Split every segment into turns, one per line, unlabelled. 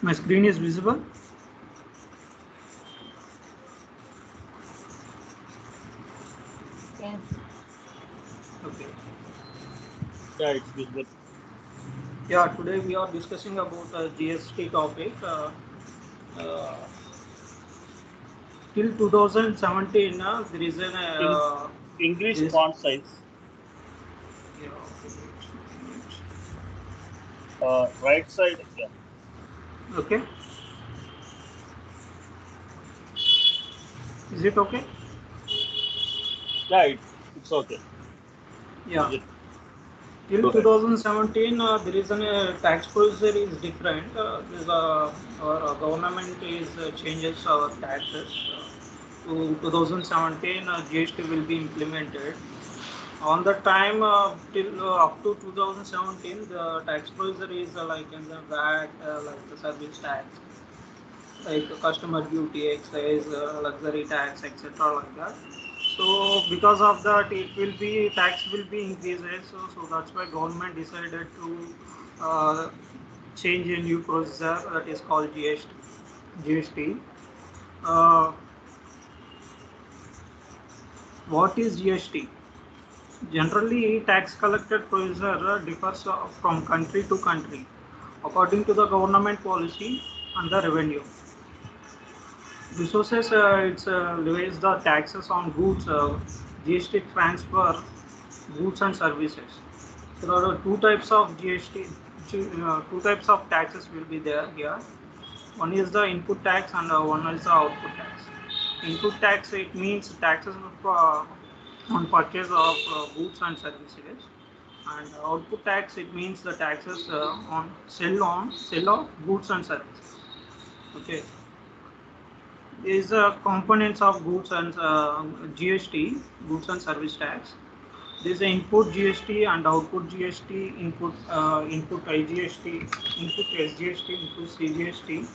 My screen is visible.
Yeah.
Okay.
Yeah, it's visible.
Yeah, today we are discussing about GST topic. Uh, till 2017, there is an
In English
this.
font size,
Yeah, okay.
right side. Yeah,
Okay. Is it okay?
yeah, it's okay.
Yeah.
Is it?
Till
Go ahead.
2017, there is an tax procedure is different. Our government is changes our taxes. To 2017, GST will be implemented. On the time till up to 2017, the tax procedure is like in the VAT, like the service tax, like customer duty, excise, luxury tax, etc. like that. So because of that, it will be tax will be increases. So that's why government decided to change a new procedure that is called GST. GST. Uh, what is GST? Generally, tax collected procedure differs from country to country according to the government policy and the revenue. Resources, it's levies the taxes on goods, GST transfer goods and services. There are two types of GST, two types of taxes will be there here. One is the input tax and one is the output tax. Input tax, it means taxes on purchase of goods and services. And output tax, it means the taxes on sell of goods and services. Okay. These are components of goods and GST, goods and service tax. There is input GST and output GST, input IGST, input SGST, input CGST,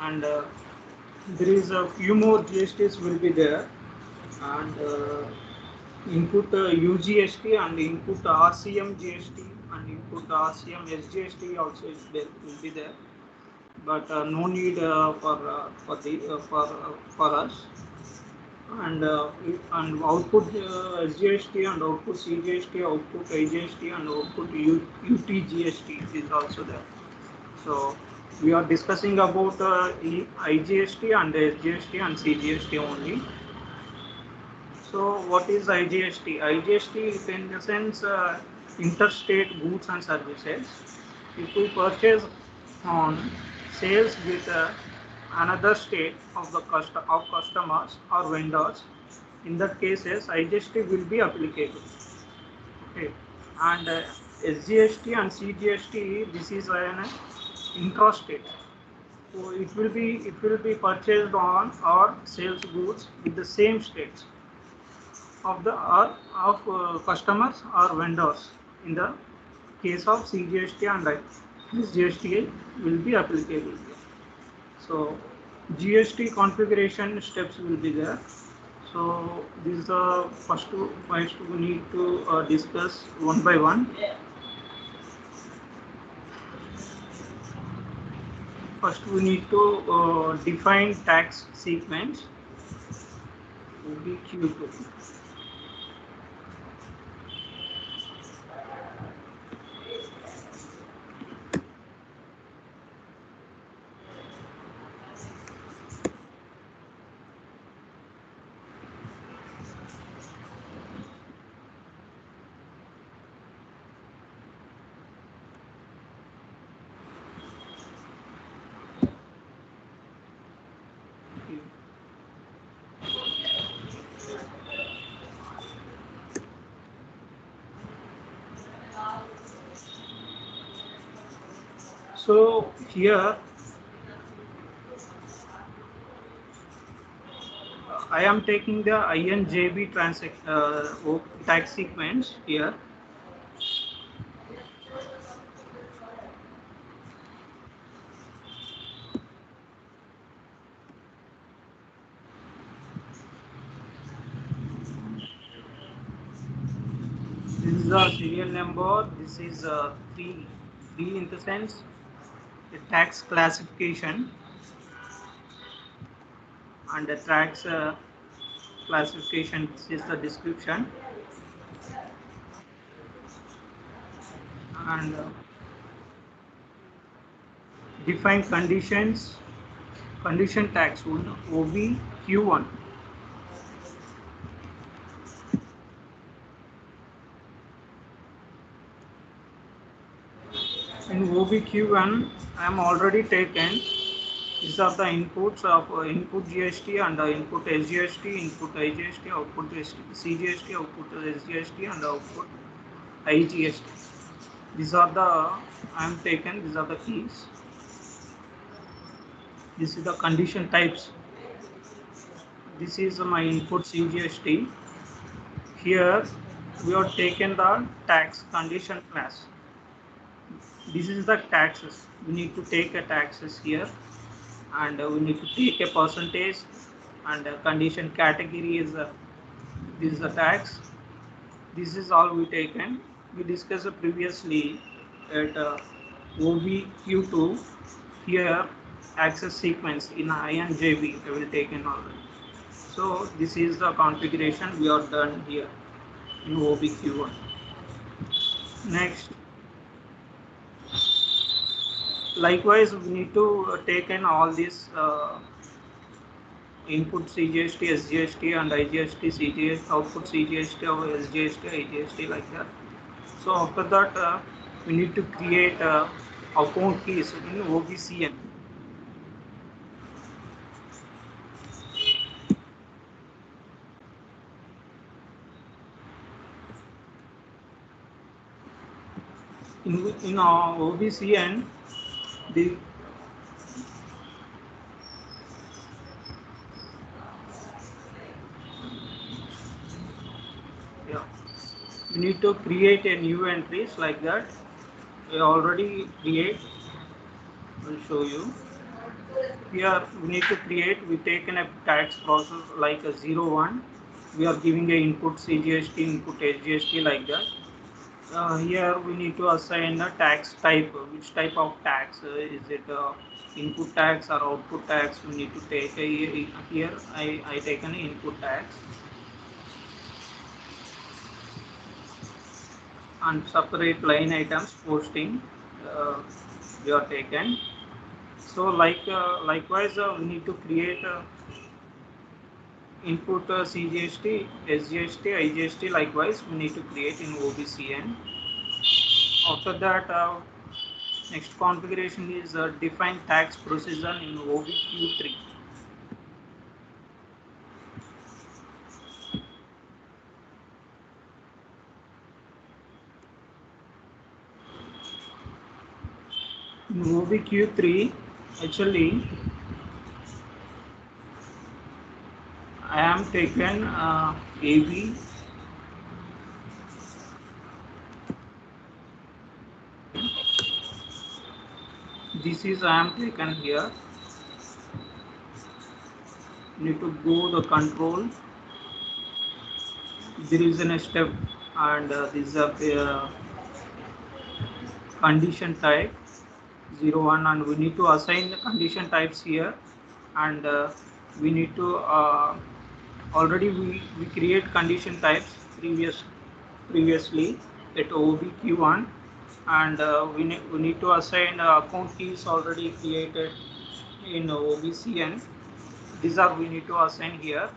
and there is a few more GSTs will be there, and input UGST and input RCM GST and input RCM SGST also is there, will be there, but no need for us. And output SGST and output CGST, output IGST and output UTGST is also there. So we are discussing about IGST and SGST and CGST only. So what is IGST? IGST is in the sense interstate goods and services. If we purchase on sales with another state of the of customers or vendors, in that cases IGST will be applicable. Okay, and SGST and CGST, this is an intrastate. So it will be purchased on or sales goods with the same states of the of customers or vendors. In the case of CGST and SGST will be applicable here. So GST configuration steps will be there. So this is the first two points we need to discuss one by one. First we need to define tax sequence. OBQ2. So here I am taking the INJB tax sequence here. This is the serial number. This is three in the sense the tax classification and the tax classification. This is the description, and define conditions. Condition tax OBQ1. In OBQ1, I am already taken. These are the inputs of input GST and input SGST, input IGST, output CGST, output SGST, and output IGST. These are the I am taken. These are the keys. This is the condition types. This is my input CGST. Here we have taken the tax condition class. This is the taxes. We need to take a taxes here, and we need to take a percentage, and condition category is this is the tax. This is all we taken. We discussed previously at OBQ2. Here access sequence in INJB I will taken already. So this is the configuration we are done here in OBQ1. Next, likewise we need to take in all these input CGST, SGST and IGST, CGST, output CGST or SGST, IGST like that. So after that we need to create account keys in OBCN. In OBCN, the we need to create a new entries like that. We already create. I will show you. Here we need to create. We taken a tax process like a 01. We are giving a input CGST, input SGST like that. Here we need to assign a tax type. Which type of tax is it? Input tax or output tax? We need to take here. I taken input tax, and separate line items posting we are taken. So likewise we need to create input CGST, SGST, IGST. Likewise we need to create in OBCN. After that, next configuration is define tax procedure in OBQ3. In OBQ3, actually, I am taken AB. This is I am taken here. Need to go the control. There is a step, and this is a condition type 01, and we need to assign the condition types here, and we need to already we create condition types previously at OBQ1, and we need to assign account keys already created in OBCN. These are we need to assign here,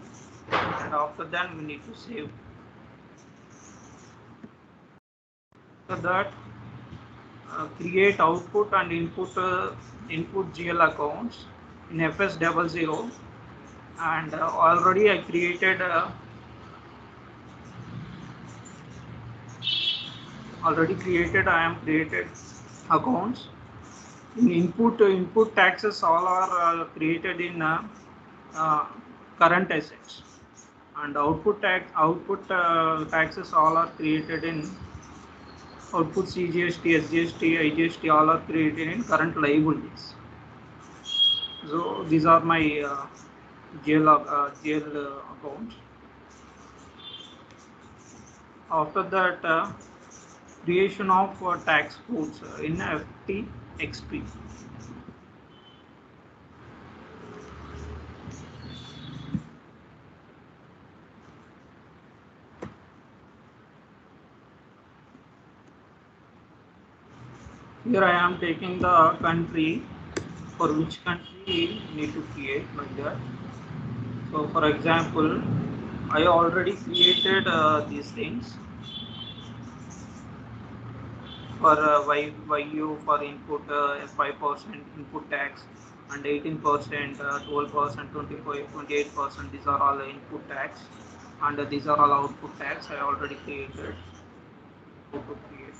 and after that we need to save. After that, create output and input GL accounts in FS00, and already I created I am created accounts. In input taxes all are created in current assets, and output taxes all are created in output CGST, SGST, IGST all are created in current liabilities. So these are my GL accounts. After that, creation of tax codes in FTXP. Here I am taking the country, for which country need to create like that. So for example, I already created these things for YU for input 5% input tax and 18%, 12%, 25, 28%. These are all input tax, and these are all output tax. I already created. How to create?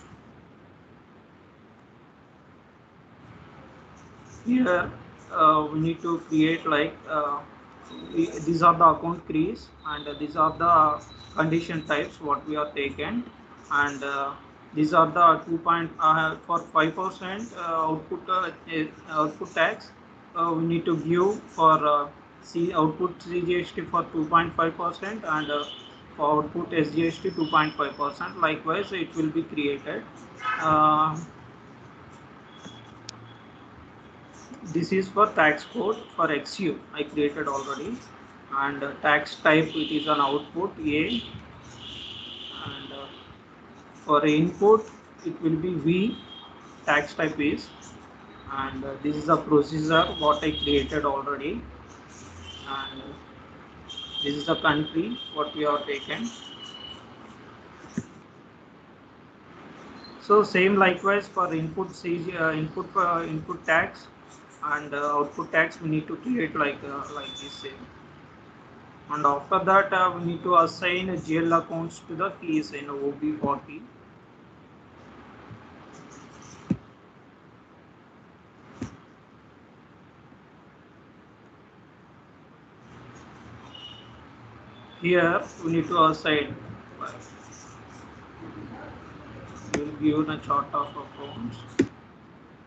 Here we need to create like these are the account keys, and these are the condition types what we are taken, and these are the 2 point for 5% output tax. We need to give for C output CGST for 2.5%, and for output SGST 2.5%. Likewise, it will be created. Uh, This is for tax code for XU. I created already, and tax type it is an output A, and for input it will be V. Tax type is, and this is a procedure what I created already, and this is the country what we are taken. So same likewise for input CG, input tax and output tax we need to create like this same. And after that we need to assign GL accounts to the keys in OB40. Here we need to assign, we will give the chart of accounts.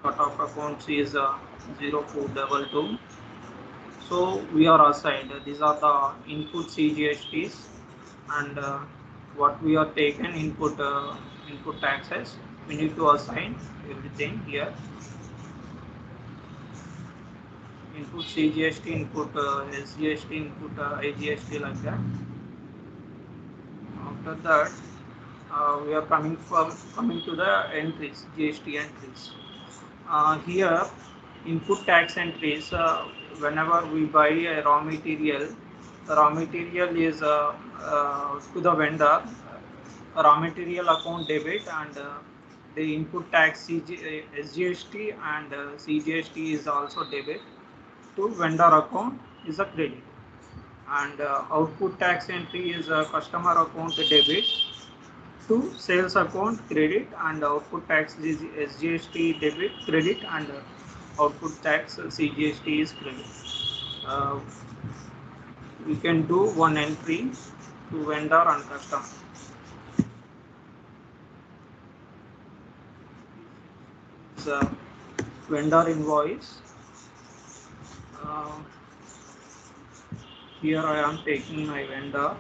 Chart of accounts is 0422. So we are assigned, these are the input CGSTs, and what we are taken input input taxes. We need to assign everything here. Input CGST, input SGST, input IGST, like that. After that, we are coming to the entries, GST entries. Here, input tax entries. Whenever we buy a raw material, the raw material is to the vendor. Raw material account debit, and the input tax SGST and CGST is also debit. To vendor account is a credit, and output tax entry is a customer account debit. To sales account credit, and output tax is SGST debit credit, and output tax CGST is credit. Uh, we can do one entry to vendor and customer. It's a vendor invoice. Here I am taking my vendor.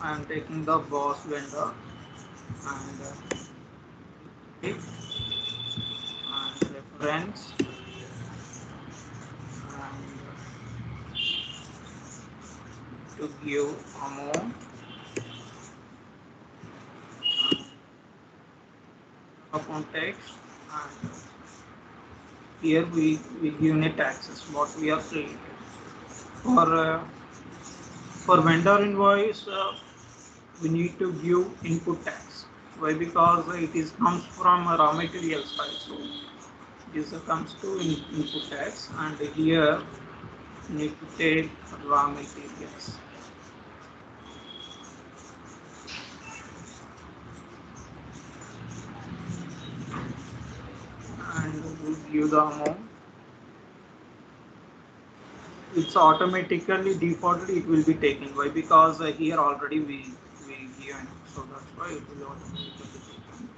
I am taking the boss vendor, and reference, and to give amount, account text, and here we give net taxes what we are created. For vendor invoice we need to give input tax. Why? Because it is comes from a raw material side, so this comes to input tax, and here need to take raw materials. And we give the amount. It's automatically defaultly it will be taken. Why? Because here already we given, so that's why it will automatically taken.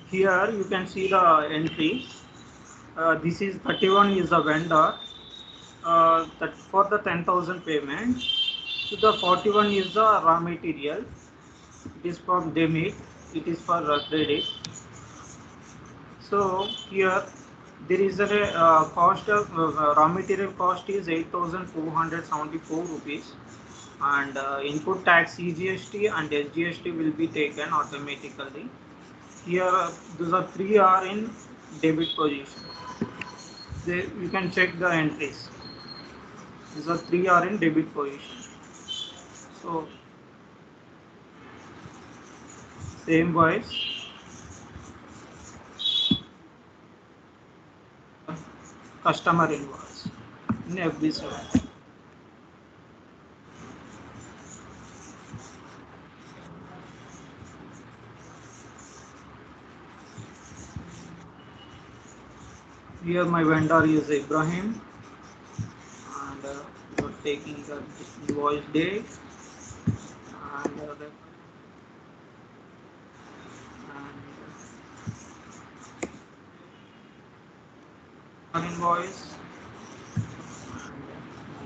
Here you can see the entry. This is 31 is the vendor. That for the 10,000 payment. So the 41 is the raw material. It is for debit. It is for credit. So here there is a cost of raw material cost is 8,474 rupees, and input tax CGST and SGST will be taken automatically. Here those are three are in debit position. You can check the entries. These are three are in debit position. So same wise customer invoice in FB7. Here my vendor is Ibrahim, and we are taking the invoice date and invoice, and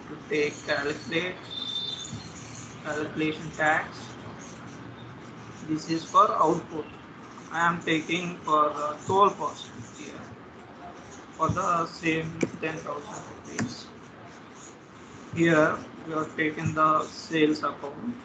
to take calculation tax. This is for output. I am taking for toll cost here for the same 10,000 rupees. Here we are taking the sales account.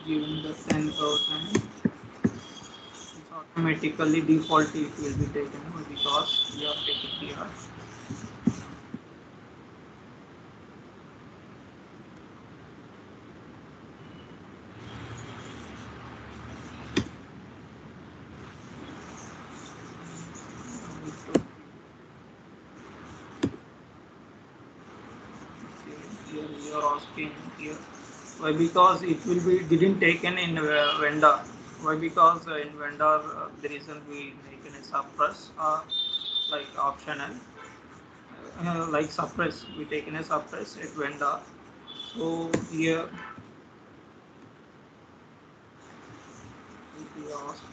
Given the 10,000, it's automatically default it will be taken because we are taking here. Here we are asking here why, because it will be didn't taken in vendor. Why? Because in vendor the reason we make a suppress like optional like suppress, we taken a suppress at vendor. So here we ask,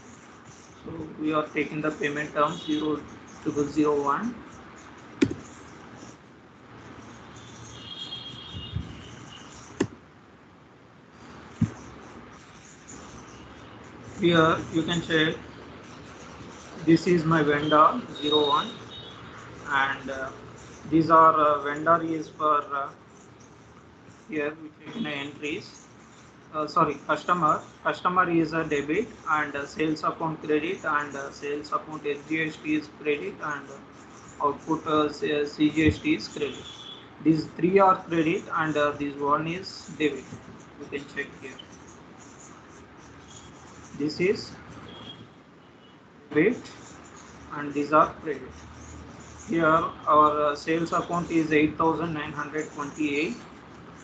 so we are taking the payment term 00001. Here you can check, this is my vendor 01, and these are vendor is for here we taken entries. Sorry, customer is a debit, and sales account credit, and sales account SGST is credit, and output CGST is credit. These three are credit, and this one is debit. You can check here. This is debit, and these are credit. Here our sales account is 8,928,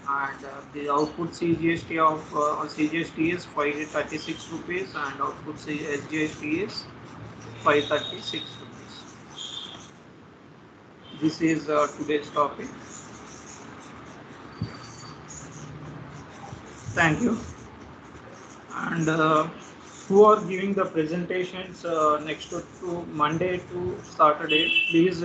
and the output CGST of CGST is 536 rupees, and output SGST is 536 rupees. This is today's topic. Thank you. And who are giving the presentations next to Monday to Saturday, please